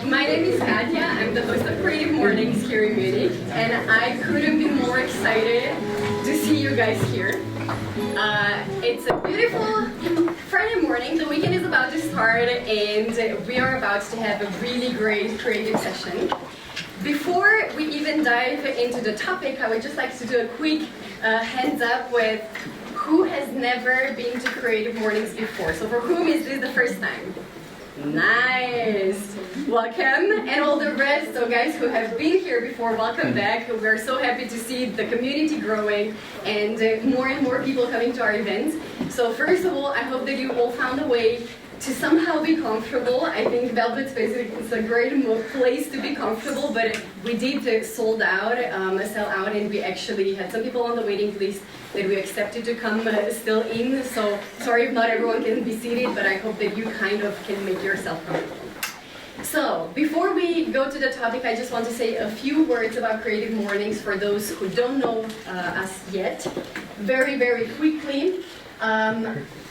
My name is Tatjana, I'm the host of Creative Mornings here in Munich, and I couldn't be more excited to see you guys here. It's a beautiful Friday morning, the weekend is about to start, and we are about to have a really great creative session. Before we even dive into the topic, I would just like to do a quick hands up with who has never been to Creative Mornings before. So for whom is this the first time? Nice! Welcome, and all the rest, so guys who have been here before, welcome back. We're so happy to see the community growing and more people coming to our events. So first of all, I hope that you all found a way to somehow be comfortable. I think Velvet Space is a great place to be comfortable, but we did sell out, and we actually had some people on the waiting list that we accepted to come still in. So sorry if not everyone can be seated, but I hope that you kind of can make yourself comfortable. So before we go to the topic, I just want to say a few words about Creative Mornings for those who don't know us yet. Very, very quickly.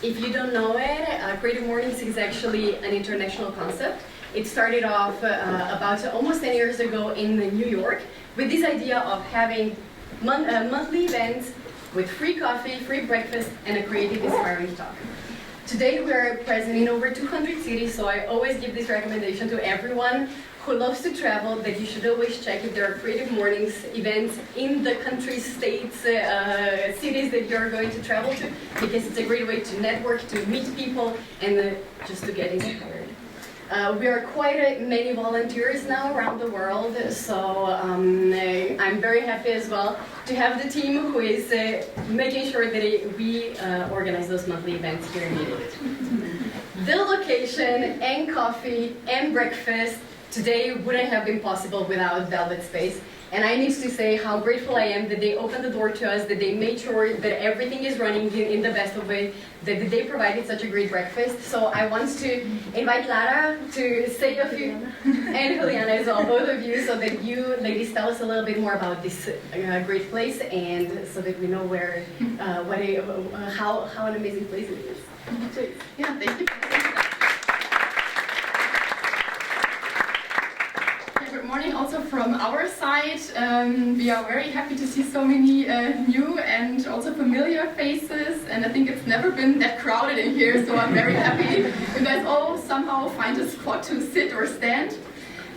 If you don't know it, Creative Mornings is actually an international concept. It started off about almost 10 years ago in New York with this idea of having monthly events with free coffee, free breakfast, and a creative, inspiring talk. Today we are present in over 200 cities, so I always give this recommendation to everyone who loves to travel that you should always check if there are Creative Mornings events in the countries, states, cities that you're going to travel to, because it's a great way to network, to meet people, and just to get inspired. We are quite many volunteers now around the world, so I'm very happy as well to have the team who is making sure that we organize those monthly events here in Munich. The location and coffee and breakfast today wouldn't have been possible without Velvet Space. And I need to say how grateful I am that they opened the door to us, that they made sure that everything is running in the best of way, that they provided such a great breakfast. So I want to invite Lara to say a few, and Juliana as well, both of you, so that you ladies tell us a little bit more about this great place, and so that we know where, how an amazing place it is. Please. Yeah, thank you. Good morning also from our side. We are very happy to see so many new and also familiar faces, and I think it's never been that crowded in here, so I'm very happy you guys all somehow find a spot to sit or stand.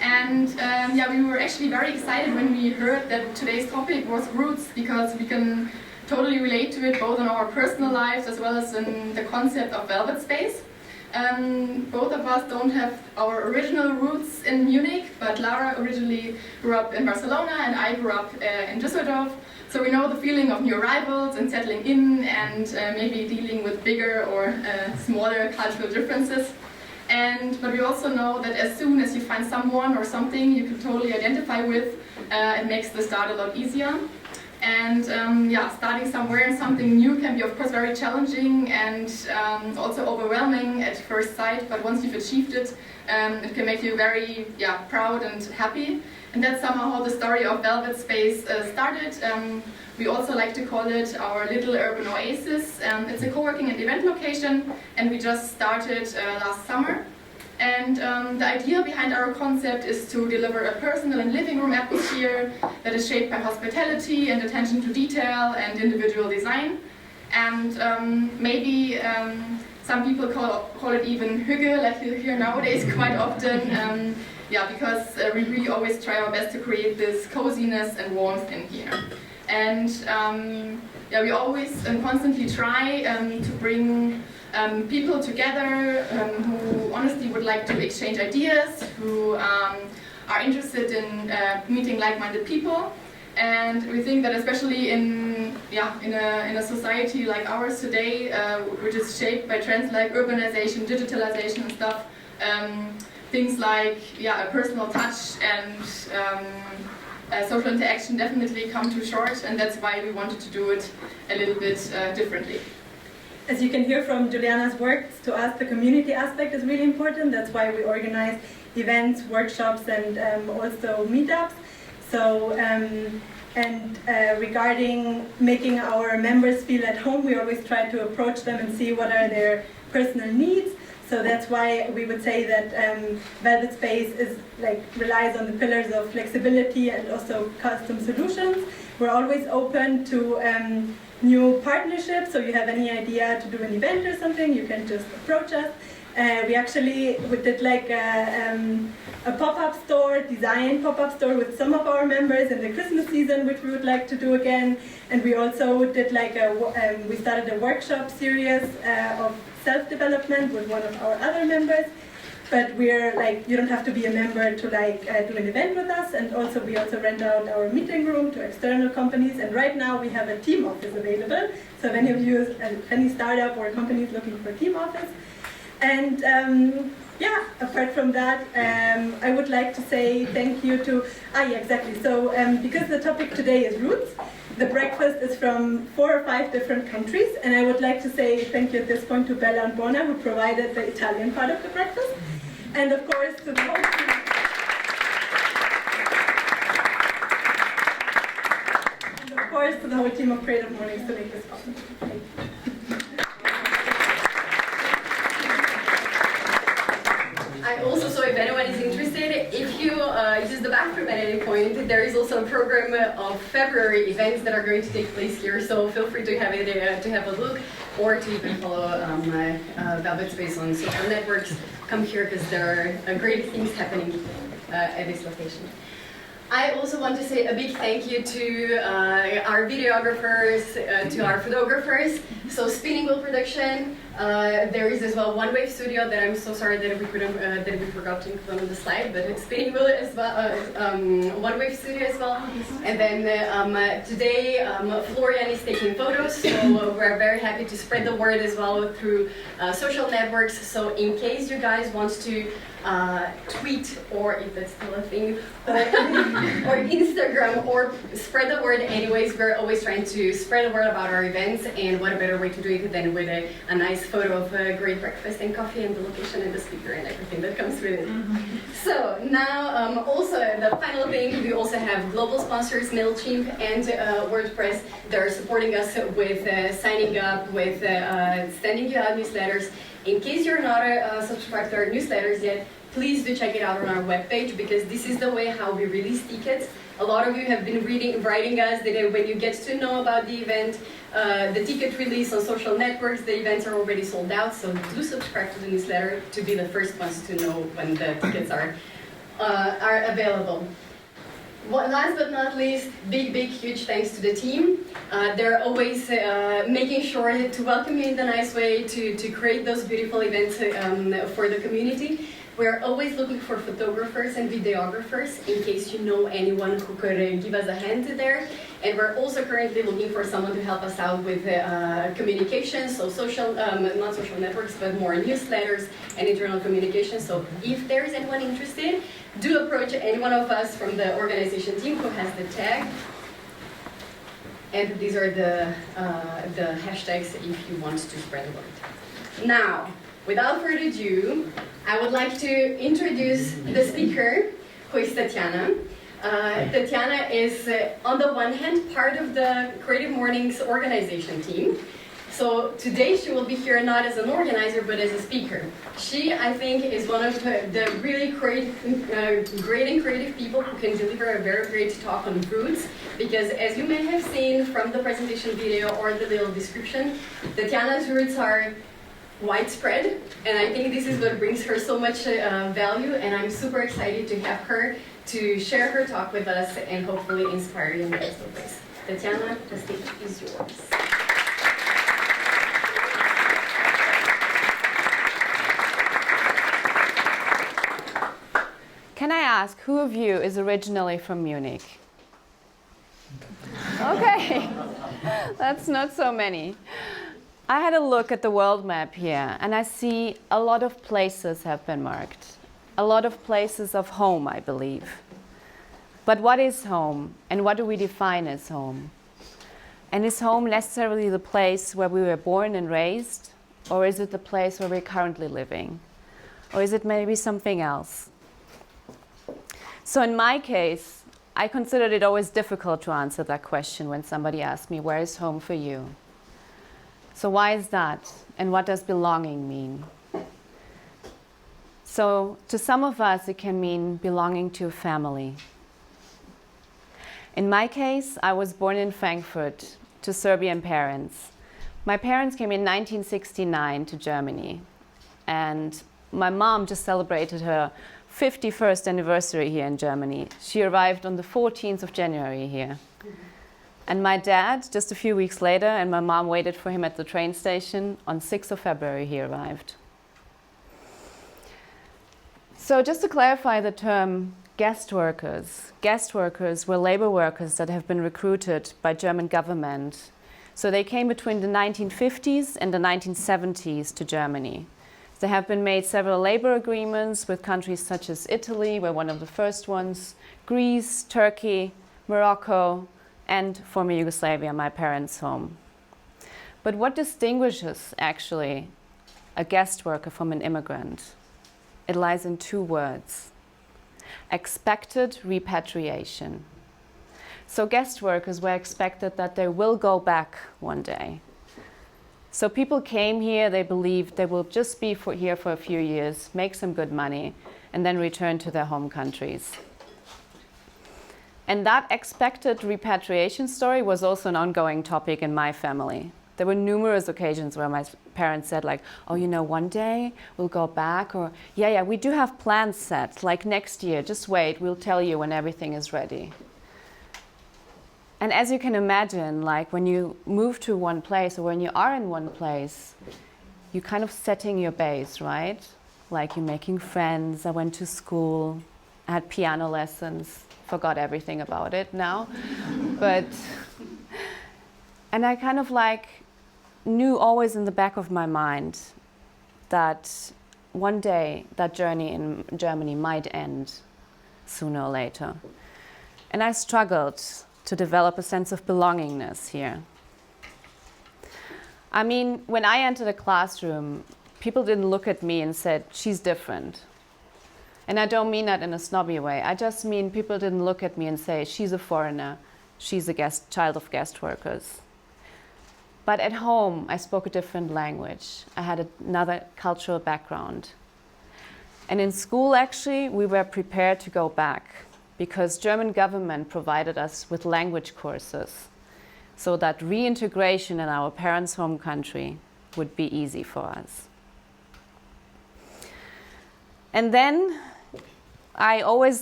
And yeah, we were actually very excited when we heard that today's topic was roots, because we can totally relate to it both in our personal lives as well as in the concept of Velvet Space. Both of us don't have our original roots in Munich, but Lara originally grew up in Barcelona and I grew up in Düsseldorf. So we know the feeling of new arrivals and settling in, and maybe dealing with bigger or smaller cultural differences. But we also know that as soon as you find someone or something you can totally identify with, it makes the start a lot easier. And yeah, starting somewhere in something new can be of course very challenging and also overwhelming at first sight, but once you've achieved it, it can make you very proud and happy. And that's somehow how the story of Velvet Space started. We also like to call it our little urban oasis. It's a co-working and event location, and we just started last summer. And the idea behind our concept is to deliver a personal and living room atmosphere that is shaped by hospitality and attention to detail and individual design. And maybe some people call it even hygge, like you hear nowadays quite often. Yeah, because we really always try our best to create this coziness and warmth in here. And yeah, we always and constantly try to bring people together who honestly would like to exchange ideas, who are interested in meeting like-minded people. And we think that especially in a society like ours today, which is shaped by trends like urbanization, digitalization and stuff, things like a personal touch and social interaction definitely come too short, and that's why we wanted to do it a little bit differently. As you can hear from Juliana's work, to us the community aspect is really important. That's why we organize events, workshops, and also meetups. So, regarding making our members feel at home, we always try to approach them and see what are their personal needs. So that's why we would say that Velvet Space relies on the pillars of flexibility and also custom solutions. We're always open to new partnerships, so you have any idea to do an event or something, you can just approach us. We did like a pop-up store, design pop-up store with some of our members in the Christmas season, which we would like to do again. And we also did we started a workshop series of self-development with one of our other members. But we're you don't have to be a member to do an event with us, and also we also rent out our meeting room to external companies. And right now we have a team office available. So if any of you, any startup or company is looking for a team office. And apart from that, I would like to say thank you to, exactly. So because the topic today is roots, the breakfast is from 4 or 5 different countries, and I would like to say thank you at this point to Bella and Bona, who provided the Italian part of the breakfast, and of course to the whole team. And of course to the whole team of Creative Mornings to make this possible. Thank you. I also, so if anyone is interested, if you use the bathroom at any point, there is also a program of February events that are going to take place here, so feel free to have a look, or to even follow Velvet Space on social networks. Come here because there are great things happening at this location. I also want to say a big thank you to our videographers, to our photographers. So Spinning Wheel Production, there is as well One Wave Studio that I'm so sorry that we couldn't, that we forgot to include on the slide, but Spinning Wheel as well, One Wave Studio as well. And then today Florian is taking photos, so we're very happy to spread the word as well through social networks. So in case you guys want to tweet, or if that's still a thing, or Instagram, or spread the word anyways. We're always trying to spread the word about our events, and what a better way to do it than with a nice photo of a great breakfast and coffee and the location and the speaker and everything that comes with it. So now also the final thing, we also have global sponsors, MailChimp and WordPress. They're supporting us with signing up, with sending you out newsletters. In case you're not subscribed to our newsletters yet, please do check it out on our webpage, because this is the way how we release tickets. A lot of you have been writing us that when you get to know about the event, the ticket release on social networks, the events are already sold out, so do subscribe to the newsletter to be the first ones to know when the tickets are available. Last but not least, big, huge thanks to the team. They're always making sure to welcome you in the nice way, to create those beautiful events for the community. We're always looking for photographers and videographers in case you know anyone who could give us a hand there. And we're also currently looking for someone to help us out with communication, so social, not social networks, but more newsletters and internal communication. So if there is anyone interested, do approach any one of us from the organization team who has the tag. And these are the hashtags if you want to spread the word. Now, without further ado, I would like to introduce the speaker, who is Tatjana. Tatjana is, on the one hand, part of the Creative Mornings organization team. So today she will be here not as an organizer, but as a speaker. She, I think, is one of the really great and creative people who can deliver a very great talk on roots. Because as you may have seen from the presentation video or the little description, Tatjana's roots are widespread, and I think this is what brings her so much value, and I'm super excited to have her to share her talk with us and hopefully inspire you in the rest of this. Tatjana, the stage is yours. Can I ask, who of you is originally from Munich? Okay, that's not so many. I had a look at the world map here, and I see a lot of places have been marked. A lot of places of home, I believe. But what is home, and what do we define as home? And is home necessarily the place where we were born and raised, or is it the place where we're currently living? Or is it maybe something else? So in my case, I considered it always difficult to answer that question when somebody asked me, where is home for you? So why is that? And what does belonging mean? So to some of us, it can mean belonging to a family. In my case, I was born in Frankfurt to Serbian parents. My parents came in 1969 to Germany. And my mom just celebrated her 51st anniversary here in Germany. She arrived on the 14th of January here. And my dad, just a few weeks later, and my mom waited for him at the train station. On 6th of February, he arrived. So just to clarify the term guest workers were labor workers that have been recruited by German government. So they came between the 1950s and the 1970s to Germany. There have been made several labor agreements with countries such as Italy, we're one of the first ones, Greece, Turkey, Morocco, and former Yugoslavia, my parents' home. But what distinguishes actually a guest worker from an immigrant? It lies in two words: expected repatriation. So guest workers were expected that they will go back one day. So people came here, they believed they will just be here for a few years, make some good money, and then return to their home countries. And that expected repatriation story was also an ongoing topic in my family. There were numerous occasions where my parents said like, oh, you know, one day we'll go back, or yeah, we do have plans set, like next year, just wait, we'll tell you when everything is ready. And as you can imagine, like when you move to one place or when you are in one place, you're kind of setting your base, right? Like you're making friends. I went to school, I had piano lessons, forgot everything about it now. And I kind of like knew always in the back of my mind that one day that journey in Germany might end sooner or later. And I struggled to develop a sense of belongingness here. I mean, when I entered a classroom, people didn't look at me and said, she's different. And I don't mean that in a snobby way. I just mean people didn't look at me and say, she's a foreigner, she's a child of guest workers. But at home, I spoke a different language. I had another cultural background. And in school, actually, we were prepared to go back because German government provided us with language courses so that reintegration in our parents' home country would be easy for us. And then I always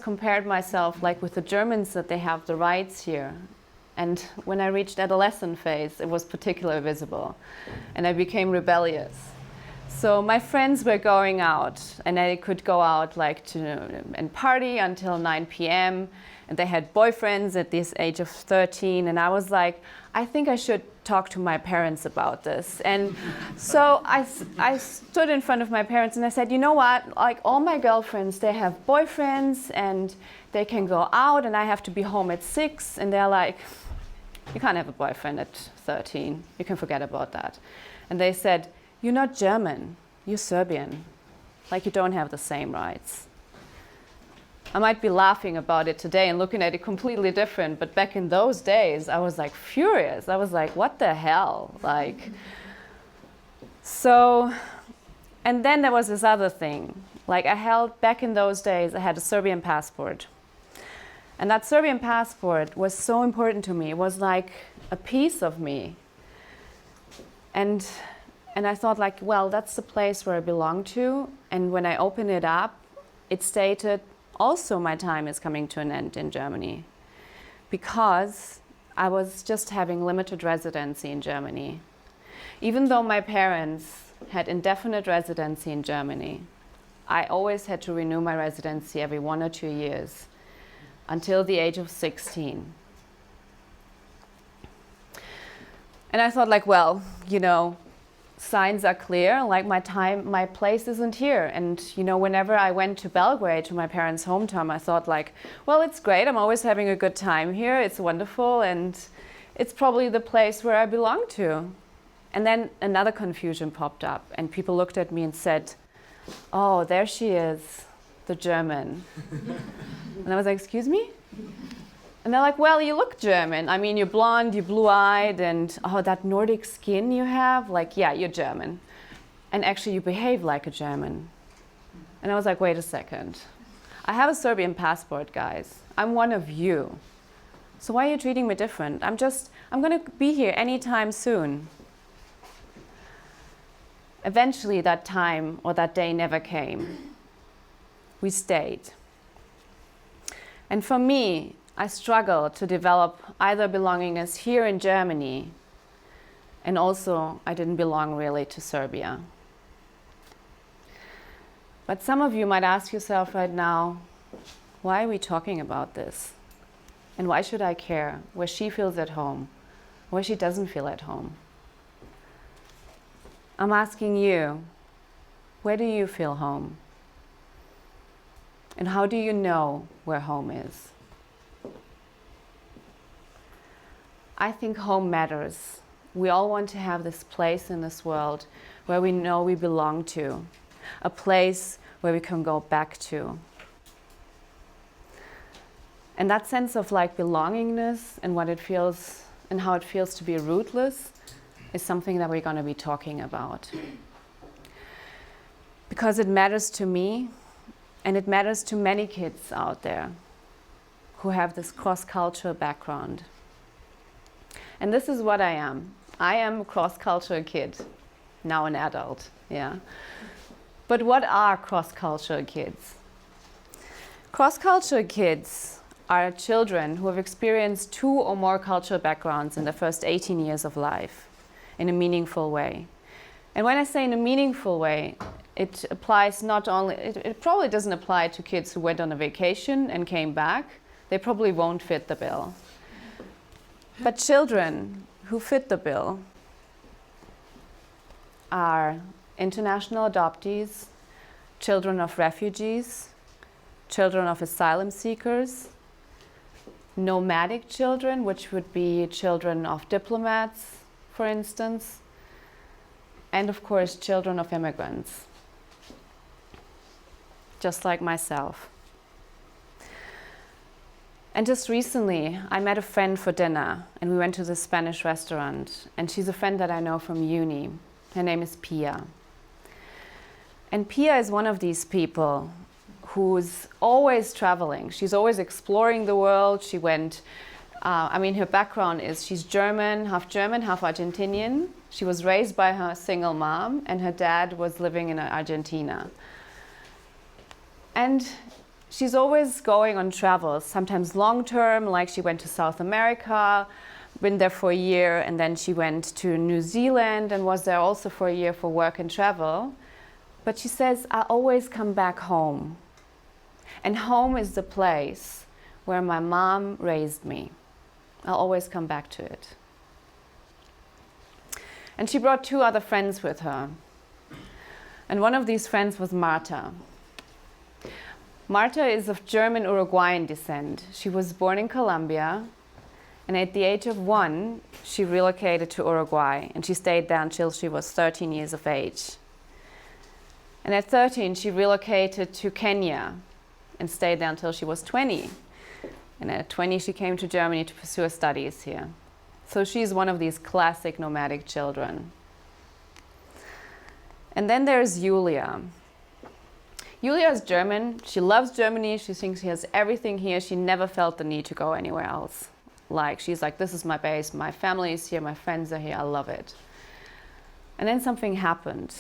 compared myself like with the Germans, that they have the rights here. And when I reached adolescent phase, it was particularly visible. And I became rebellious. So my friends were going out, and they could go out and party until 9 p.m. And they had boyfriends at this age of 13. And I was like, I think I should talk to my parents about this. And so I stood in front of my parents and I said, you know what? Like all my girlfriends, they have boyfriends and they can go out, and I have to be home at 6. And they're like, you can't have a boyfriend at 13. You can forget about that. And they said, you're not German, you're Serbian. Like you don't have the same rights. I might be laughing about it today and looking at it completely different, but back in those days, I was like furious. I was like, what the hell? And then there was this other thing. Like back in those days, I had a Serbian passport. And that Serbian passport was so important to me. It was like a piece of me. And I thought like, well, that's the place where I belong to. And when I opened it up, it stated, also my time is coming to an end in Germany. Because I was just having limited residency in Germany. Even though my parents had indefinite residency in Germany, I always had to renew my residency every 1 or 2 years until the age of 16. And I thought like, well, you know, signs are clear, like my place isn't here. And you know, whenever I went to Belgrade, to my parents' hometown, I thought like, well, it's great, I'm always having a good time here, it's wonderful, and it's probably the place where I belong to. And then another confusion popped up, and people looked at me and said, oh, there she is, the German. And I was like, excuse me? And they're like, well, you look German. I mean, you're blonde, you're blue-eyed, and oh, that Nordic skin you have, like, yeah, you're German. And actually, you behave like a German. And I was like, wait a second. I have a Serbian passport, guys. I'm one of you. So why are you treating me different? I'm going to be here anytime soon. Eventually, that time or that day never came. We stayed. And for me, I struggled to develop either belongingness here in Germany, and also I didn't belong really to Serbia. But some of you might ask yourself right now, why are we talking about this? And why should I care where she feels at home, where she doesn't feel at home? I'm asking you, where do you feel home? And how do you know where home is? I think home matters. We all want to have this place in this world where we know we belong to, a place where we can go back to. And that sense of like belongingness and what it feels and how it feels to be rootless is something that we're going to be talking about. Because it matters to me, and it matters to many kids out there who have this cross-cultural background. And this is what I am. I am a cross-cultural kid, now an adult, yeah. But what are cross-cultural kids? Cross-cultural kids are children who have experienced 2 or more cultural backgrounds in the first 18 years of life in a meaningful way. And when I say in a meaningful way, it applies not only, it probably doesn't apply to kids who went on a vacation and came back. They probably won't fit the bill. But children who fit the bill are international adoptees, children of refugees, children of asylum seekers, nomadic children, which would be children of diplomats, for instance, and of course children of immigrants, just like myself. And just recently, I met a friend for dinner, and we went to this Spanish restaurant, and she's a friend that I know from uni. Her name is Pia. And Pia is one of these people who's always traveling. She's always exploring the world. She went, her background is she's German, half Argentinian. She was raised by her single mom, and her dad was living in Argentina. And she's always going on travels, sometimes long-term, like she went to South America, been there for a year, and then she went to New Zealand and was there also for a year for work and travel. But she says, I always come back home. And home is the place where my mom raised me. I'll always come back to it. And she brought 2 other friends with her. And one of these friends was Marta. Marta is of German Uruguayan descent. She was born in Colombia, and at the age of 1, she relocated to Uruguay, and she stayed there until she was 13 years of age. And at 13, she relocated to Kenya and stayed there until she was 20. And at 20, she came to Germany to pursue her studies here. So she's one of these classic nomadic children. And then there's Julia. Julia is German. She loves Germany. She thinks she has everything here. She never felt the need to go anywhere else. She's like, this is my base. My family is here. My friends are here. I love it. And then something happened.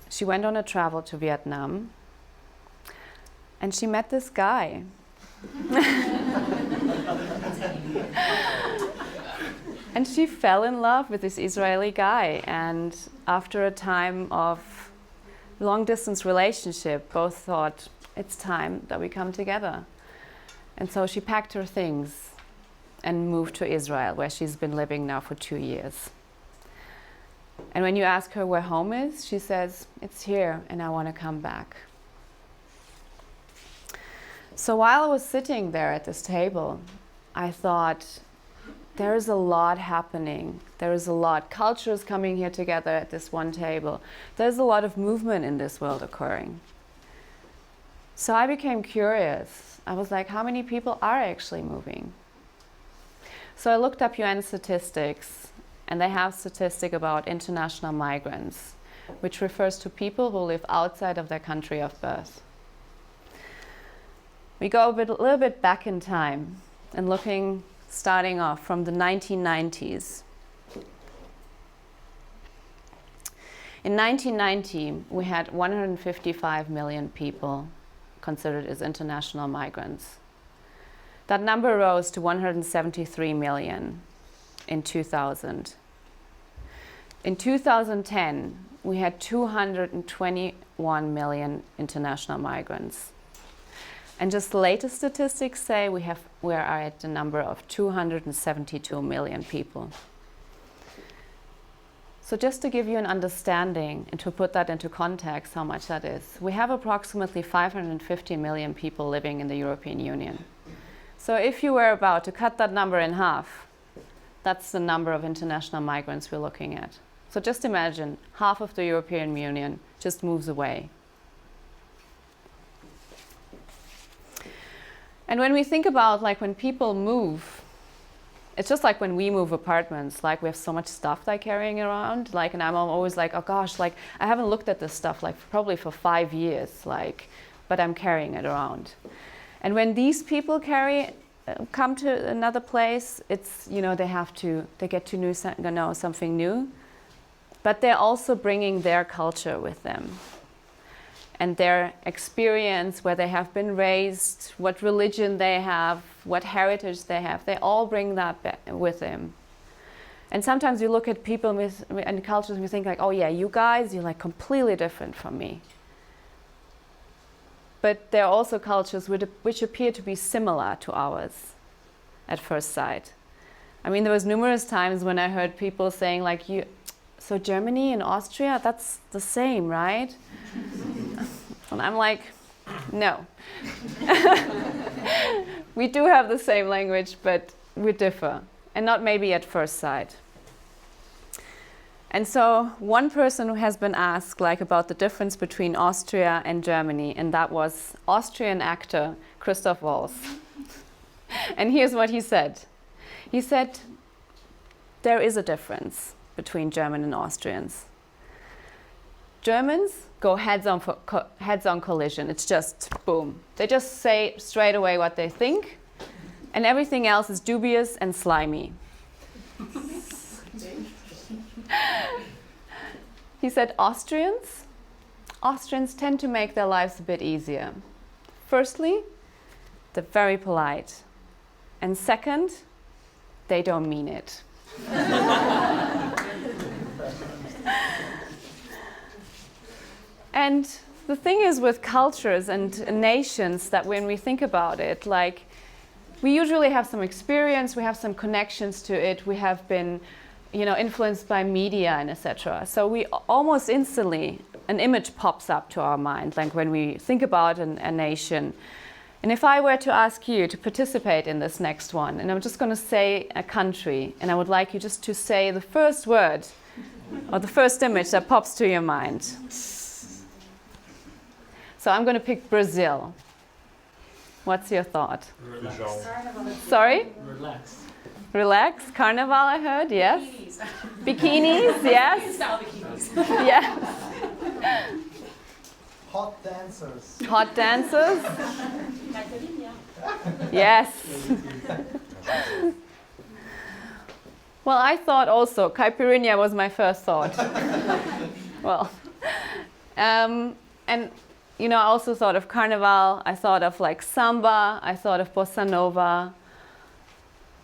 She went on a travel to Vietnam, and she met this guy. And she fell in love with this Israeli guy. And after a time of long-distance relationship, both thought, it's time that we come together. And so she packed her things and moved to Israel, where she's been living now for 2 years. And when you ask her where home is, she says, it's here and I want to come back. So while I was sitting there at this table, I thought, there is a lot happening. There is a lot. Cultures coming here together at this one table. There's a lot of movement in this world occurring. So I became curious. I was like, how many people are actually moving? So I looked up UN statistics, and they have statistic about international migrants, which refers to people who live outside of their country of birth. We go a little bit back in time and starting off from the 1990s. In 1990, we had 155 million people considered as international migrants. That number rose to 173 million in 2000. In 2010, we had 221 million international migrants. And just the latest statistics say we are at the number of 272 million people. So just to give you an understanding and to put that into context how much that is, we have approximately 550 million people living in the European Union. So if you were about to cut that number in half, that's the number of international migrants we're looking at. So just imagine half of the European Union just moves away. And when we think about like when people move, it's just like when we move apartments, like we have so much stuff like carrying around, like, and I'm always like, oh gosh, like I haven't looked at this stuff like probably for 5 years, like, but I'm carrying it around. And when these people come to another place, it's, you know, they get to know something new, but they're also bringing their culture with them. And their experience, where they have been raised, what religion they have, what heritage they have, they all bring that with them. And sometimes you look at people and cultures and you think like, oh yeah, you guys, you're like completely different from me. But there are also cultures which appear to be similar to ours at first sight. I mean, there was numerous times when I heard people saying like, so Germany and Austria, that's the same, right? And I'm like, no. We do have the same language, but we differ, and not maybe at first sight. And so one person who has been asked like about the difference between Austria and Germany, and that was Austrian actor Christoph Waltz. And here's what he said. He said, there is a difference between German and Austrians. Germans go heads-on collision. It's just boom. They just say straight away what they think, and everything else is dubious and slimy. He said Austrians tend to make their lives a bit easier. Firstly, they're very polite. And second, they don't mean it. And the thing is with cultures and nations that when we think about it, like we usually have some experience, we have some connections to it, we have been, you know, influenced by media and etc. So we almost instantly, an image pops up to our mind, like when we think about a nation. And if I were to ask you to participate in this next one, and I'm just going to say a country, and I would like you just to say the first word or the first image that pops to your mind. So I'm going to pick Brazil. What's your thought? Relax. Sorry? Relax. Relax. Carnival, I heard, yes. Bikinis, yes. Yes. Hot dancers. Hot dancers. Yes. Well, I thought also caipirinha was my first thought. Well, and you know, I also thought of carnival. I thought of like samba. I thought of bossa nova.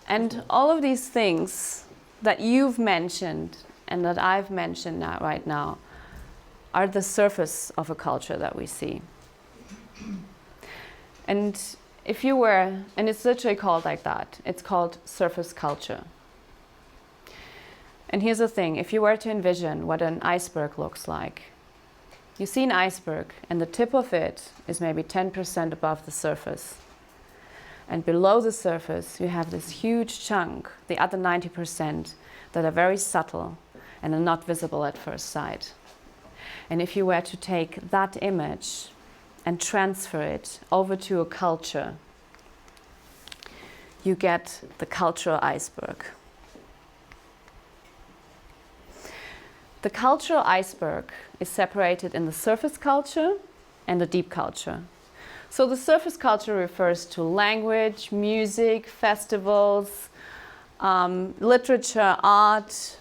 And all of these things that you've mentioned and that I've mentioned right now are the surface of a culture that we see. And if you were, and it's literally called like that, it's called surface culture. And here's the thing, if you were to envision what an iceberg looks like, you see an iceberg and the tip of it is maybe 10% above the surface. And below the surface, you have this huge chunk, the other 90%, that are very subtle and are not visible at first sight. And if you were to take that image and transfer it over to a culture, you get the cultural iceberg. The cultural iceberg is separated in the surface culture and the deep culture. So the surface culture refers to language, music, festivals, literature, art,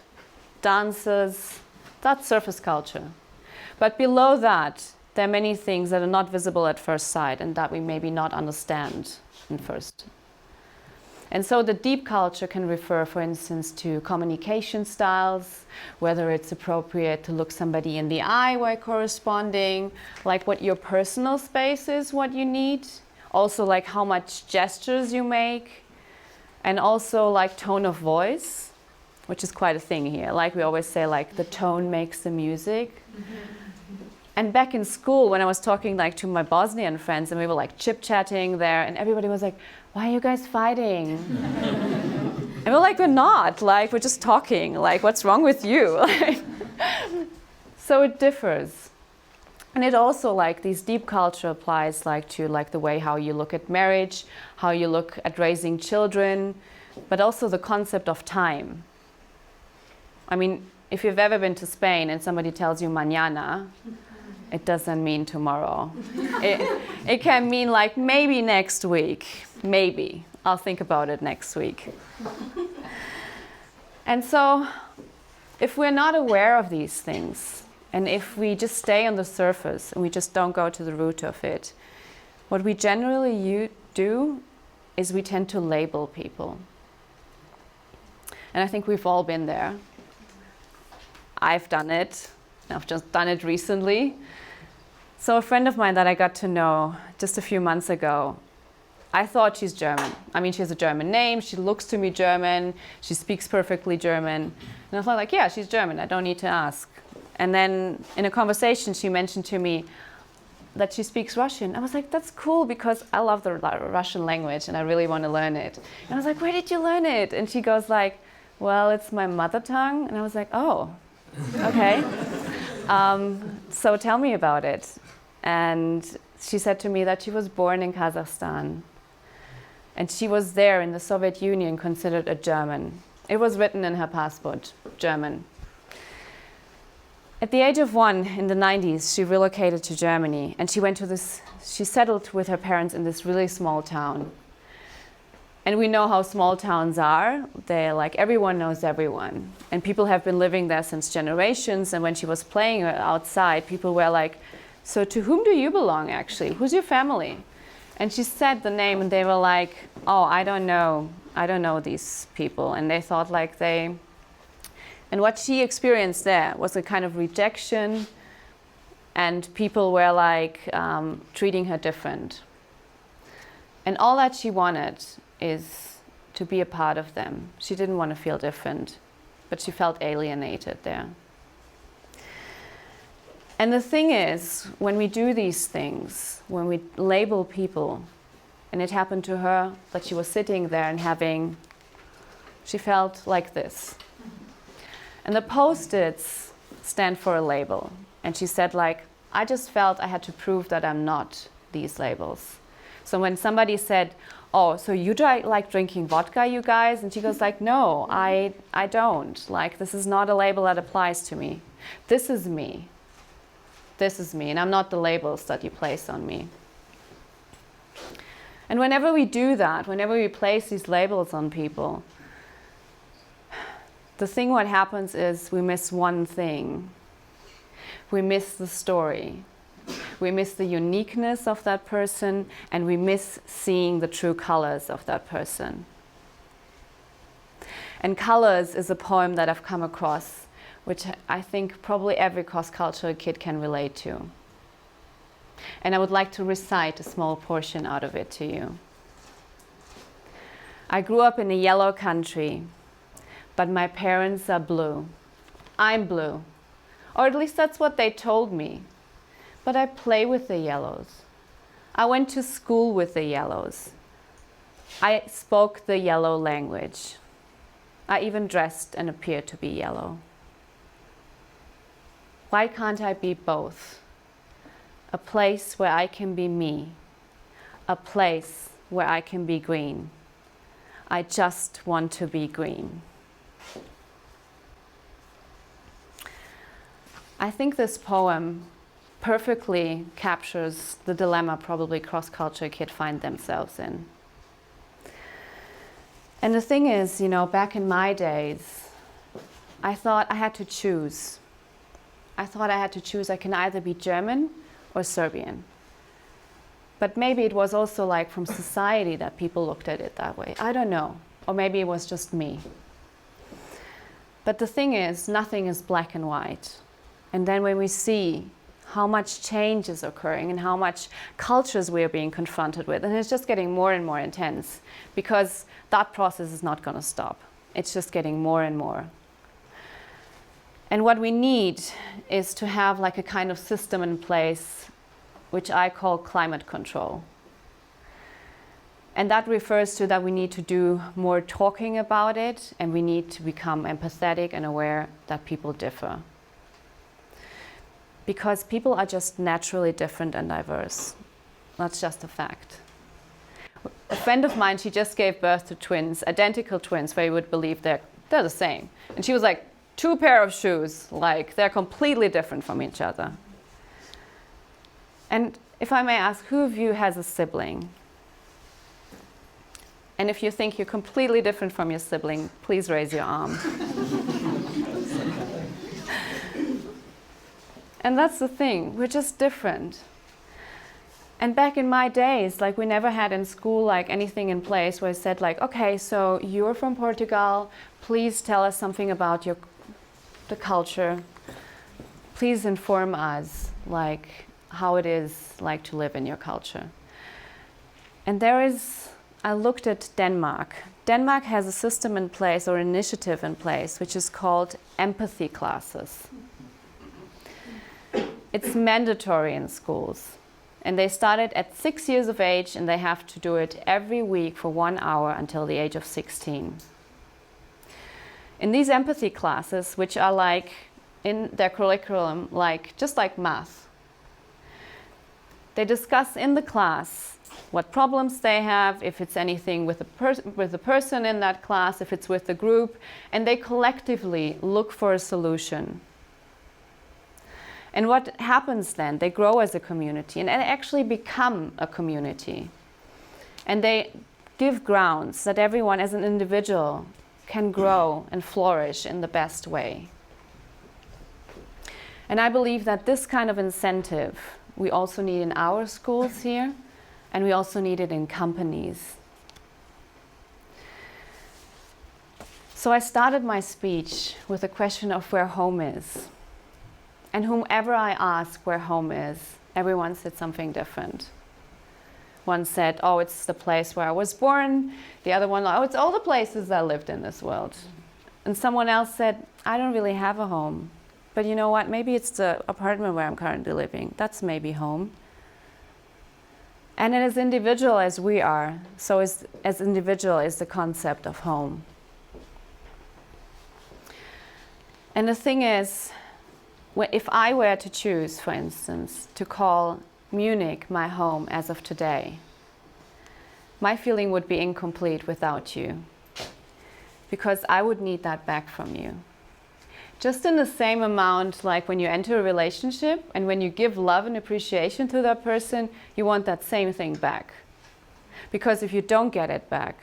dances. That's surface culture. But below that, there are many things that are not visible at first sight and that we maybe not understand at first. And so the deep culture can refer, for instance, to communication styles, whether it's appropriate to look somebody in the eye while corresponding, like what your personal space is, what you need, also like how much gestures you make, and also like tone of voice, which is quite a thing here. Like we always say, like the tone makes the music. And back in school, when I was talking like to my Bosnian friends and we were like chit-chatting there and everybody was like, why are you guys fighting? And we're like, we're not, like we're just talking, like what's wrong with you? So it differs. And it also like these deep culture applies like to like the way how you look at marriage, how you look at raising children, but also the concept of time. I mean, if you've ever been to Spain and somebody tells you mañana, it doesn't mean tomorrow. It can mean like maybe next week, maybe. I'll think about it next week. And so if we're not aware of these things, and if we just stay on the surface and we just don't go to the root of it, what we generally do is we tend to label people. And I think we've all been there. I've done it. I've just done it recently. So a friend of mine that I got to know just a few months ago, I thought she's German. I mean, she has a German name, she looks to me German, she speaks perfectly German. And I thought like, yeah, she's German, I don't need to ask. And then in a conversation, she mentioned to me that she speaks Russian. I was like, that's cool because I love the Russian language and I really want to learn it. And I was like, where did you learn it? And she goes like, well, it's my mother tongue. And I was like, oh, okay. So tell me about it. And she said to me that she was born in Kazakhstan. And she was there in the Soviet Union considered a German. It was written in her passport, German. At the age of 1 in the 90s, she relocated to Germany and she settled with her parents in this really small town. And we know how small towns are. They're like, everyone knows everyone. And people have been living there since generations. And when she was playing outside, people were like, so to whom do you belong actually? Who's your family? And she said the name and they were like, oh, I don't know these people. And they thought like and what she experienced there was a kind of rejection and people were like treating her different. And all that she wanted is to be a part of them. She didn't want to feel different, but she felt alienated there. And the thing is, when we do these things, when we label people, and it happened to her that she was sitting there and she felt like this. And the Post-its stand for a label. And she said like, I just felt I had to prove that I'm not these labels. So when somebody said, oh, so you like drinking vodka, you guys? And she goes like, no, I don't. Like, this is not a label that applies to me. This is me. This is me, and I'm not the labels that you place on me. And whenever we do that, whenever we place these labels on people, the thing what happens is we miss one thing. We miss the story. We miss the uniqueness of that person, and we miss seeing the true colors of that person. And Colors is a poem that I've come across, which I think probably every cross-cultural kid can relate to. And I would like to recite a small portion out of it to you. I grew up in a yellow country, but my parents are blue. I'm blue. Or at least that's what they told me. But I play with the yellows. I went to school with the yellows. I spoke the yellow language. I even dressed and appeared to be yellow. Why can't I be both? A place where I can be me. A place where I can be green. I just want to be green. I think this poem perfectly captures the dilemma probably cross-culture kids find themselves in. And the thing is, you know, back in my days, I thought I had to choose. I can either be German or Serbian. But maybe it was also like from society that people looked at it that way. I don't know. Or maybe it was just me. But the thing is, nothing is black and white. And then when we see how much change is occurring and how much cultures we are being confronted with, and it's just getting more and more intense, because that process is not going to stop. It's just getting more and more. And what we need is to have like a kind of system in place which I call climate control. And that refers to that we need to do more talking about it, and we need to become empathetic and aware that people differ. Because people are just naturally different and diverse. That's just a fact. A friend of mine, she just gave birth to twins, identical twins, where you would believe they're the same. And she was like, 2 pair of shoes, like they're completely different from each other. And if I may ask, who of you has a sibling? And if you think you're completely different from your sibling, please raise your arm. And that's the thing, we're just different. And back in my days, like we never had in school like anything in place where it said like, okay, so you're from Portugal, please tell us something about the culture. Please inform us like how it is like to live in your culture. And I looked at Denmark. Denmark has a system in place or initiative in place which is called empathy classes. It's mandatory in schools. And they start it at 6 years of age, and they have to do it every week for 1 hour until the age of 16. In these empathy classes, which are like in their curriculum, like just like math, they discuss in the class what problems they have, if it's anything with the person in that class, if it's with the group, and they collectively look for a solution. And what happens then? They grow as a community and actually become a community. And they give grounds that everyone as an individual can grow and flourish in the best way. And I believe that this kind of incentive we also need in our schools here, and we also need it in companies. So I started my speech with a question of where home is. And whomever I ask where home is, everyone said something different. One said, oh, it's the place where I was born. The other one, oh, it's all the places I lived in this world. And someone else said, I don't really have a home. But you know what? Maybe it's the apartment where I'm currently living. That's maybe home. And as individual as we are, so as individual is the concept of home. And the thing is, if I were to choose, for instance, to call Munich my home as of today, my feeling would be incomplete without you, because I would need that back from you. Just in the same amount, like when you enter a relationship and when you give love and appreciation to that person, you want that same thing back. Because if you don't get it back,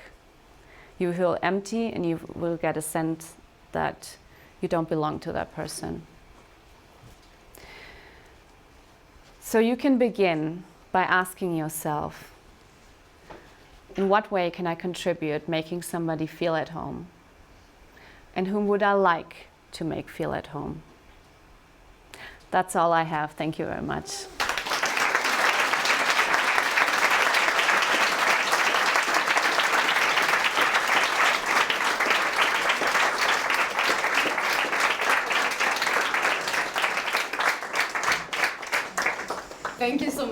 you feel empty and you will get a sense that you don't belong to that person. So you can begin by asking yourself, in what way can I contribute making somebody feel at home? And whom would I like to make feel at home? That's all I have. Thank you very much.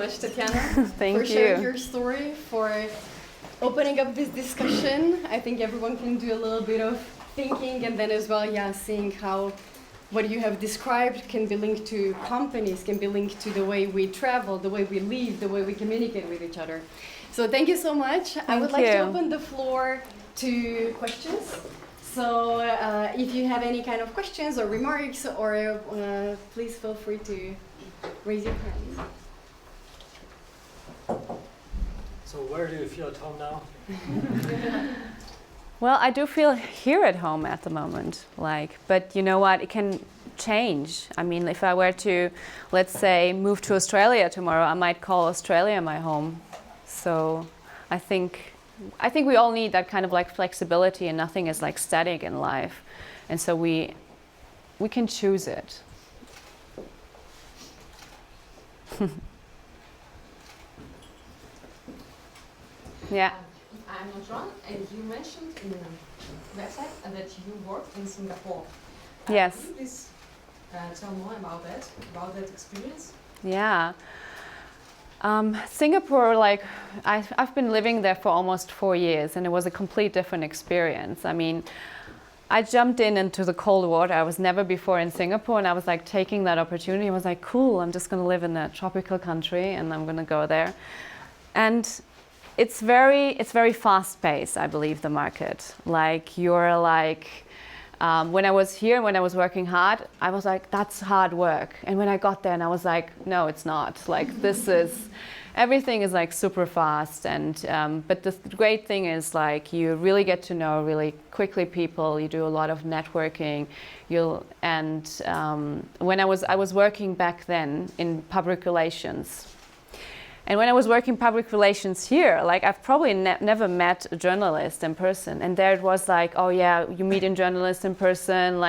much, Tatjana. Thank for you. sharing your story, for opening up this discussion. I think everyone can do a little bit of thinking, and then as well, yeah, seeing how what you have described can be linked to companies, can be linked to the way we travel, the way we live, the way we communicate with each other. So thank you so much. I would like to open the floor to questions. So if you have any kind of questions or remarks, or please feel free to raise your hand. So where do you feel at home now? Well, I do feel here at home at the moment, but you know what, it can change. I mean, if I were to, let's say, move to Australia tomorrow, I might call Australia my home. So I think we all need that kind of flexibility, and nothing is static in life. And so we can choose it. Yeah. I'm not wrong, and you mentioned in the website that you worked in Singapore. Yes. Could you please tell more about that experience? Yeah. Singapore, I've been living there for almost 4 years, and it was a complete different experience. I mean, I jumped into the cold water. I was never before in Singapore, and I was taking that opportunity. I was like, cool, I'm just going to live in a tropical country, and I'm going to go there. And it's very fast-paced, I believe, the market. When I was here, when I was working hard, I was like, that's hard work. And when I got there, and I was like, no, it's not. Everything is super fast. And but the great thing is you really get to know really quickly people. You do a lot of networking. When I was working back then in public relations. And when I was working public relations here, I've probably never met a journalist in person. And there it was oh yeah, you meet a journalist in person,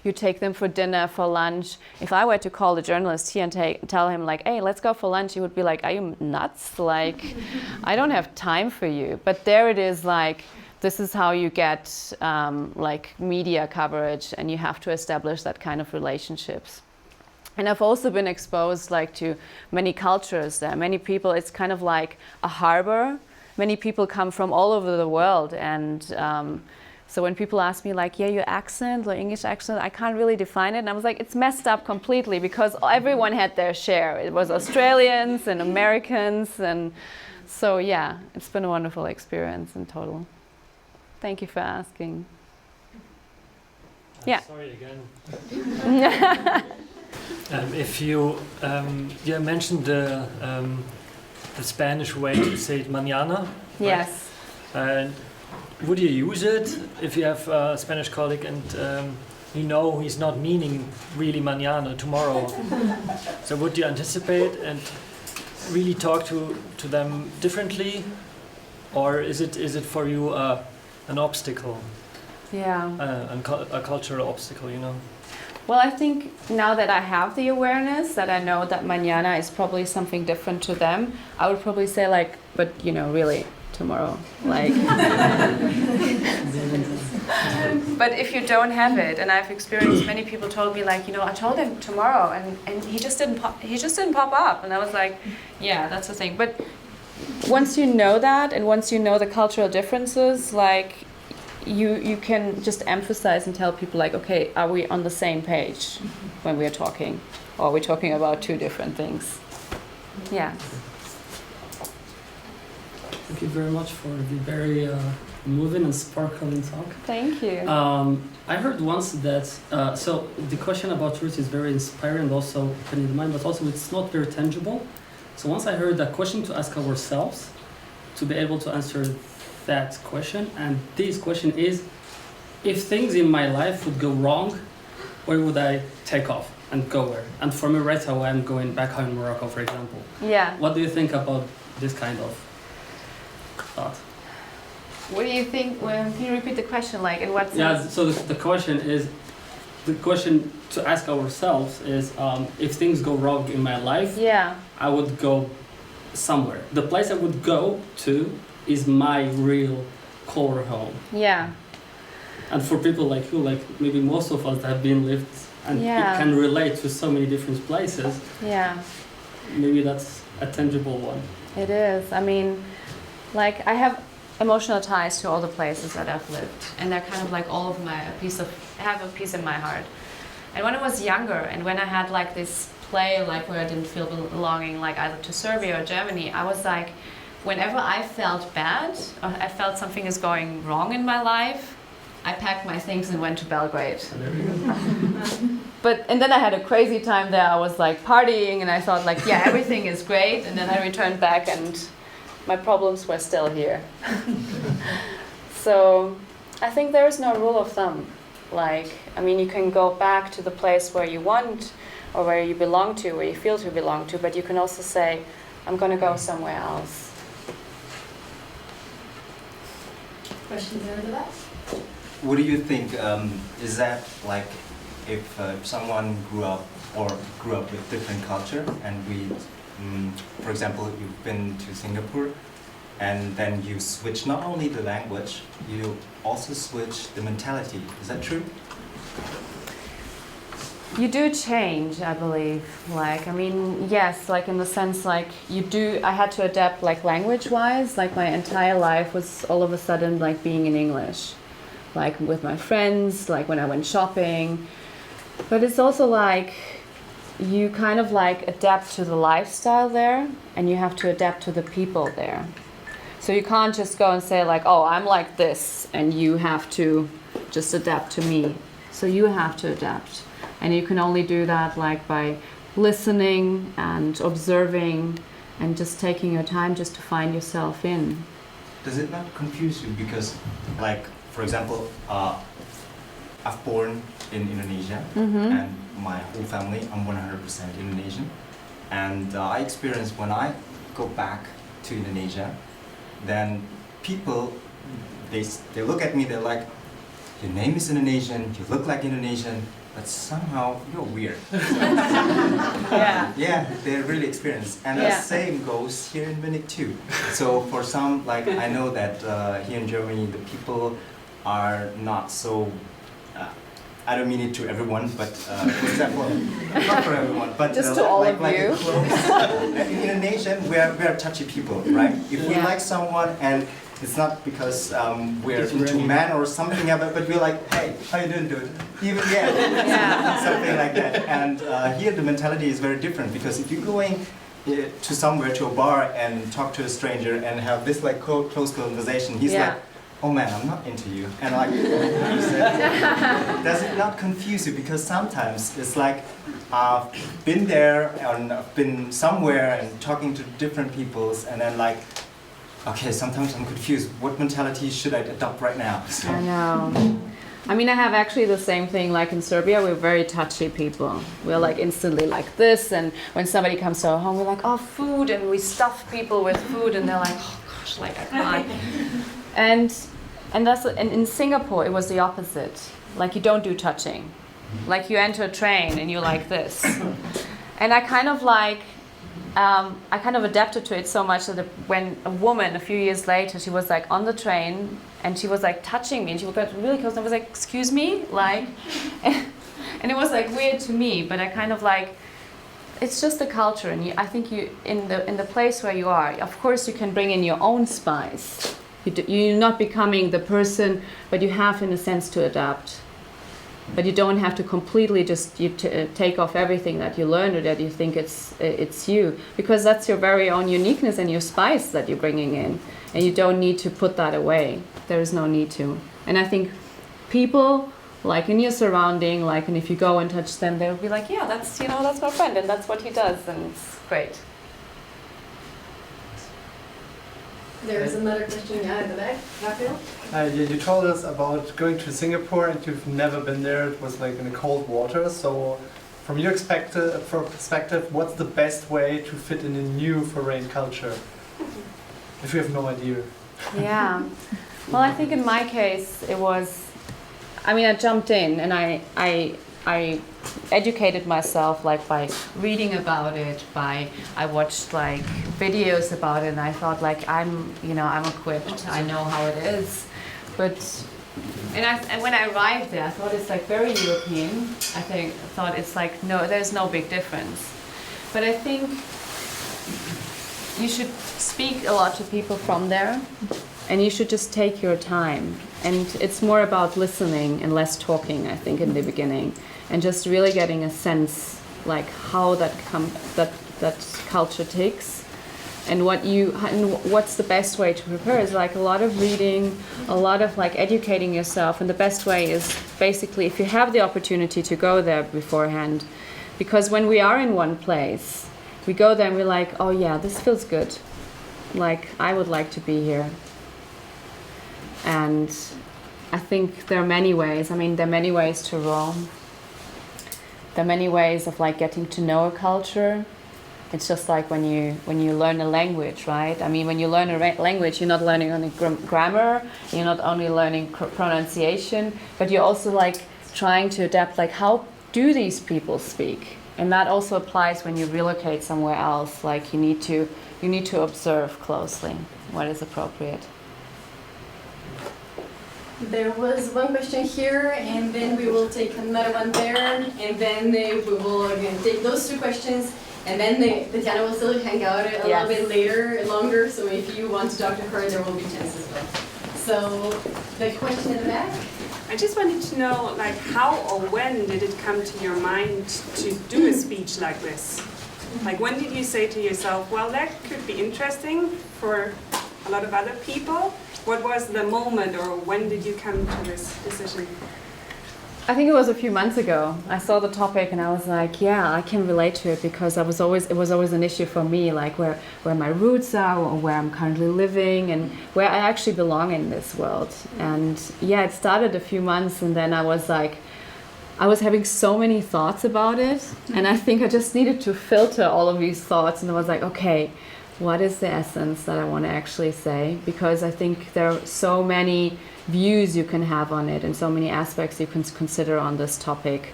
you take them for dinner, for lunch. If I were to call the journalist here and tell him hey, let's go for lunch, he would be like, are you nuts? I don't have time for you. But there it is this is how you get media coverage, and you have to establish that kind of relationships. And I've also been exposed to many cultures there. Many people, it's kind of like a harbor. Many people come from all over the world. And so when people ask me yeah, your accent or English accent, I can't really define it. And I was like, it's messed up completely, because everyone had their share. It was Australians and Americans. And so yeah, it's been a wonderful experience in total. Thank you for asking. Yeah. Sorry again. If you mentioned the Spanish way to say it, mañana. Yes. Right? Would you use it if you have a Spanish colleague and he's not meaning really mañana, tomorrow? So would you anticipate and really talk to them differently, or is it for you an obstacle? Yeah. A cultural obstacle, Well, I think now that I have the awareness, that I know that mañana is probably something different to them, I would probably say but really, tomorrow. But if you don't have it, and I've experienced many people told me I told him tomorrow, and he just didn't pop up, and I was like, yeah, that's the thing. But once you know that, and once you know the cultural differences, you can just emphasize and tell people okay, are we on the same page when we are talking, or are we talking about two different things? Yeah. Thank you very much for the very moving and sparkling talk. Thank you. I heard once that so the question about truth is very inspiring, also opening the mind, but also it's not very tangible. So once I heard a question to ask ourselves to be able to answer that question, and this question is, if things in my life would go wrong, where would I take off and go where? And for me right away, I'm going back home in Morocco, for example. Yeah. What do you think about this kind of thought? What do you think? Can you repeat the question? In what sense? Yeah, so the question to ask ourselves is, if things go wrong in my life, yeah, I would go somewhere. The place I would go to is my real core home. Yeah. And for people like you, maybe most of us that have been lived and yeah, can relate to so many different places, yeah, maybe that's a tangible one. It is. I mean, like I have emotional ties to all the places that I've lived, and they're kind of like all of my have a piece in my heart. And when I was younger, and when I had like this play, like where I didn't feel belonging, like either to Serbia or Germany, I was like, whenever I felt bad or I felt something is going wrong in my life, I packed my things and went to Belgrade. There you go. And then I had a crazy time there. I was like partying, and I thought like, yeah, everything is great. And then I returned back, and my problems were still here. So I think there is no rule of thumb. Like, I mean, you can go back to the place where you want or where you belong to, where you feel to belong to, but you can also say, I'm going to go somewhere else. Questions over the back? What do you think? Is that like if someone grew up with different culture, and for example, you've been to Singapore, and then you switch not only the language, you also switch the mentality. Is that true? You do change, I believe. Like, I mean, yes, like in the sense, like I had to adapt like language-wise, like my entire life was all of a sudden like being in English, like with my friends, like when I went shopping. But it's also like, you kind of like adapt to the lifestyle there, and you have to adapt to the people there. So you can't just go and say like, oh, I'm like this, and you have to just adapt to me. So you have to adapt. And you can only do that like by listening and observing and just taking your time just to find yourself in. Does it not confuse you? Because, like, for example, I've born in Indonesia, and my whole family, I'm 100% Indonesian. And I experience when I go back to Indonesia, then people, they look at me, they're like, your name is Indonesian, you look like Indonesian, but somehow you're weird. Yeah, they're really experienced. And the same goes here in Munich too. So for some, like I know that here in Germany, the people are not so, I don't mean it to everyone, but for example, not for everyone, but just to all of you. In Indonesian, we're touchy people, right? If we like someone, and it's not because we're into men or something, but we're like, hey, how you doing, dude? Even something like that. And here the mentality is very different, because if you're going to somewhere, to a bar, and talk to a stranger and have this like close conversation, he's like, oh man, I'm not into you. And like, does it not confuse you? Because sometimes it's like, I've been there and I've been somewhere and talking to different peoples, and then like, okay, sometimes I'm confused. What mentality should I adopt right now? So. I know. I mean, I have actually the same thing. Like in Serbia, we're very touchy people. We're like instantly like this, and when somebody comes to our home, we're like, oh, food, and we stuff people with food, and they're like, oh gosh, like I can't. And in Singapore, it was the opposite. Like you don't do touching. Like you enter a train and you're like this. And I kind of adapted to it so much that when a woman a few years later, she was like on the train and she was like touching me, and she got really close and I was like, excuse me, like, and it was like weird to me, but I kind of like, it's just the culture, and I think you in the place where you are, of course you can bring in your own spice. You're not becoming the person, but you have in a sense to adapt. But you don't have to completely just take off everything that you learned or that you think it's you, because that's your very own uniqueness and your spice that you're bringing in, and you don't need to put that away. There is no need to. And I think people, like in your surrounding, like, and if you go and touch them, they'll be like, yeah, that's my friend, and that's what he does, and it's great. There is another question in the back. Raphael? You told us about going to Singapore, and you've never been there. It was like in the cold water. So from your perspective, what's the best way to fit in a new foreign culture? If you have no idea. Yeah. Well, I think in my case, it was, I mean, I jumped in and I educated myself like by reading about it, I watched like videos about it, and I thought like I'm equipped, I know how it is. But and when I arrived there, I thought it's like very European. I thought it's like, no, there's no big difference. But I think you should speak a lot to people from there, and you should just take your time. And it's more about listening and less talking, I think, in the beginning, and just really getting a sense like how that culture takes, and what's the best way to prepare is like a lot of reading, a lot of like educating yourself, and the best way is basically if you have the opportunity to go there beforehand, because when we are in one place, we go there and we're like, oh yeah, this feels good, like I would like to be here. And I think there are many ways. I mean, there are many ways to Rome. There are many ways of like getting to know a culture. It's just like when you learn a language, right? I mean, when you learn a language, you're not learning only grammar, you're not only learning pronunciation, but you're also like trying to adapt, like how do these people speak? And that also applies when you relocate somewhere else. Like you need to observe closely what is appropriate. There was one question here, and then we will take another one there, and then we will again take those two questions, and then Tatjana will still hang out a little bit longer, so if you want to talk to her, there will be chances as well. So, the question in the back? I just wanted to know, like, how or when did it come to your mind to do a speech like this? Like, when did you say to yourself, well, that could be interesting for a lot of other people? What was the moment, or when did you come to this decision? I think it was a few months ago. I saw the topic and I was like, yeah, I can relate to it, because it was always an issue for me, like where my roots are, or where I'm currently living, and where I actually belong in this world. And yeah, it started a few months, and then I was having so many thoughts about it, and I think I just needed to filter all of these thoughts, and I was like, okay, what is the essence that I want to actually say? Because I think there are so many views you can have on it and so many aspects you can consider on this topic.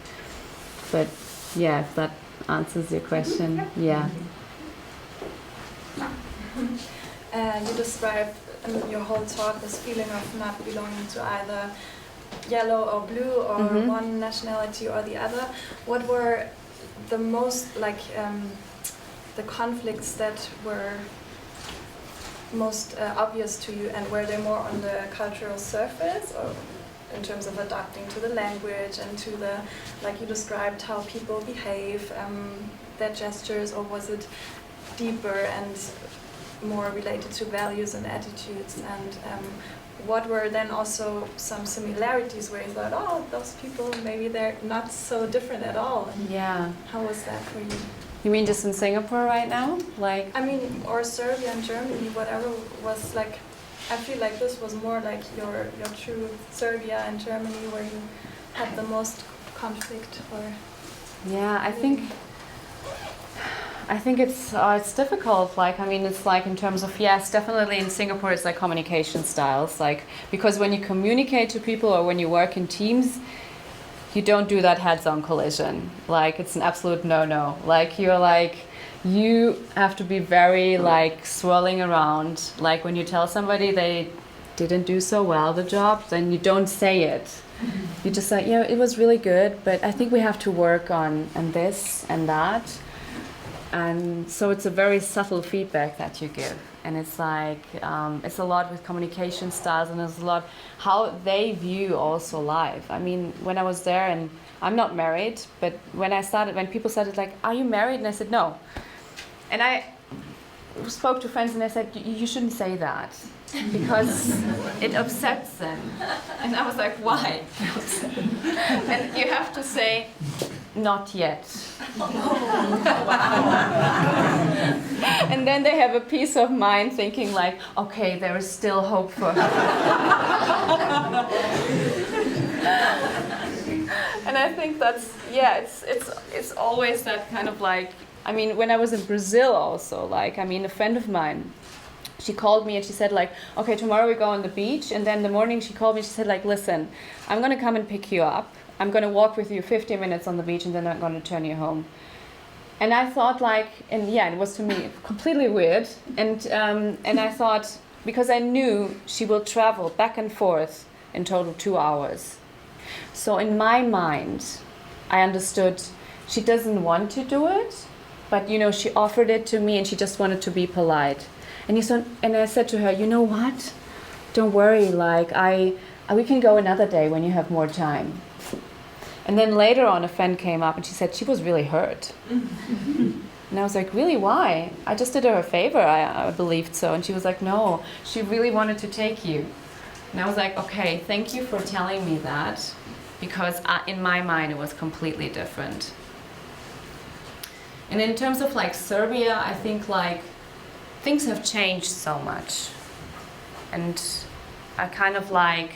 But yeah, if that answers your question, yeah. You described in your whole talk this feeling of not belonging to either yellow or blue or one nationality or the other. What were the most the conflicts that were most obvious to you, and were they more on the cultural surface, or in terms of adapting to the language and to the, like you described, how people behave, their gestures, or was it deeper and more related to values and attitudes? And what were then also some similarities where you thought, oh, those people, maybe they're not so different at all? And yeah. How was that for you? You mean just in Singapore right now? Like, I mean, or Serbia and Germany, whatever was like. I feel like this was more like your true Serbia and Germany, where you had the most conflict. Or yeah, I think it's difficult. Like, I mean, it's like in terms of, yes, definitely in Singapore it's like communication styles. Like, because when you communicate to people or when you work in teams, you don't do that heads-on collision. Like, it's an absolute no-no. Like, you have to be very like swirling around. Like when you tell somebody they didn't do so well the job, then you don't say it. You just say, yeah, it was really good, but I think we have to work on this and that. And so it's a very subtle feedback that you give. And it's like, it's a lot with communication styles, and it's a lot how they view also life. I mean, when I was there, and I'm not married, but when people started like, are you married? And I said, no. And I spoke to friends and I said, you shouldn't say that, because it upsets them. And I was like, why? And you have to say, not yet. And then they have a peace of mind thinking like, okay, there is still hope for her. And I think that's, yeah, it's always that kind of like, I mean, when I was in Brazil also, like, I mean, a friend of mine, she called me and she said like, okay, tomorrow we go on the beach. And then in the morning she called me, she said like, listen, I'm going to come and pick you up. I'm going to walk with you 15 minutes on the beach, and then I'm going to turn you home. And I thought like, and yeah, it was to me completely weird. And I thought, because I knew she will travel back and forth in total 2 hours. So in my mind, I understood she doesn't want to do it, but you know, she offered it to me and she just wanted to be polite. And I said to her, you know what? Don't worry, like we can go another day when you have more time. And then later on, a friend came up and she said she was really hurt. And I was like, really, why? I just did her a favor, I believed so. And she was like, no, she really wanted to take you. And I was like, okay, thank you for telling me that, because in my mind it was completely different. And in terms of like Serbia, I think like things have changed so much. And I kind of like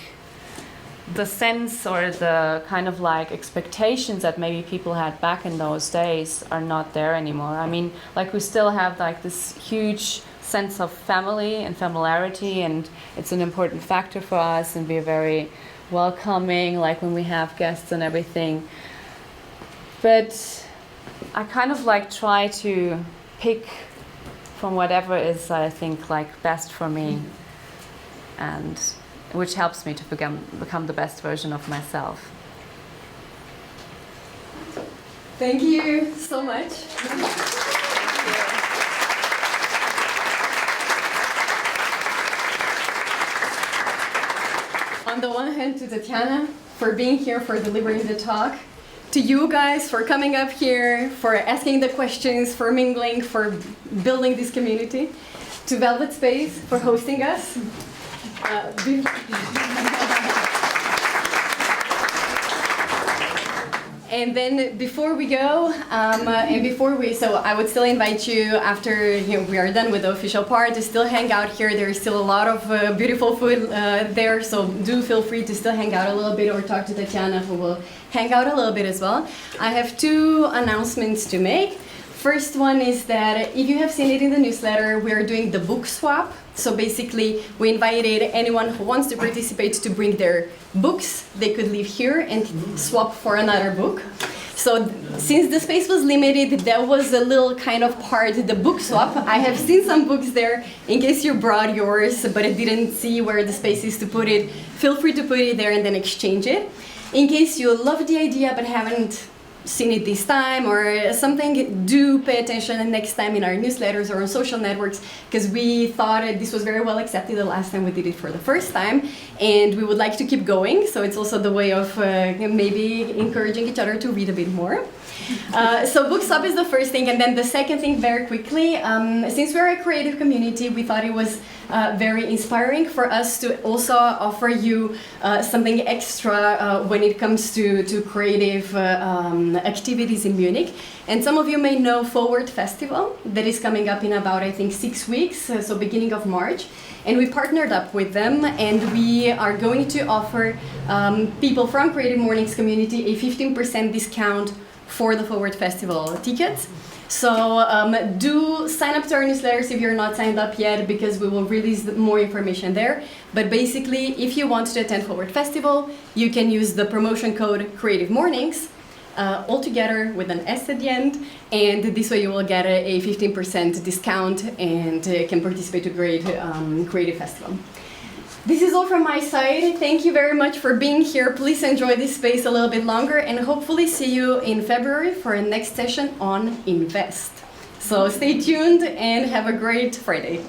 the sense or the kind of like expectations that maybe people had back in those days are not there anymore. I mean, like we still have like this huge sense of family and familiarity, and it's an important factor for us, and we're very welcoming, like when we have guests and everything. But I kind of like try to pick from whatever is, I think, like best for me, and which helps me to become the best version of myself. Thank you so much. On the one hand, to Tatjana for being here, for delivering the talk. To you guys for coming up here, for asking the questions, for mingling, for building this community. To Velvet Space for hosting us. And then before we go, so I would still invite you after we are done with the official part to still hang out here. There's still a lot of beautiful food there, so do feel free to still hang out a little bit or talk to Tatjana, who will hang out a little bit as well. I have 2 announcements to make. First one is that if you have seen it in the newsletter, we are doing the book swap. So basically, we invited anyone who wants to participate to bring their books. They could leave here and swap for another book. So since the space was limited, that was a little kind of part, the book swap. I have seen some books there in case you brought yours, but I didn't see where the space is to put it. Feel free to put it there and then exchange it. In case you love the idea but haven't seen it this time or something, do pay attention next time in our newsletters or on social networks, because we thought this was very well accepted the last time we did it for the first time, and we would like to keep going, so it's also the way of maybe encouraging each other to read a bit more. So book swap is the first thing, and then the second thing very quickly, since we're a creative community, we thought it was very inspiring for us to also offer you something extra when it comes to creative activities in Munich. And some of you may know Forward Festival that is coming up in about, I think, 6 weeks, so beginning of March. And we partnered up with them, and we are going to offer people from Creative Mornings community a 15% discount for the Forward Festival tickets. So do sign up to our newsletters if you're not signed up yet, because we will release more information there. But basically, if you want to attend Forward Festival, you can use the promotion code CreativeMornings, all together with an S at the end, and this way you will get a 15% discount and can participate in a great creative festival. This is all from my side. Thank you very much for being here. Please enjoy this space a little bit longer, and hopefully see you in February for a next session on Invest. So stay tuned and have a great Friday.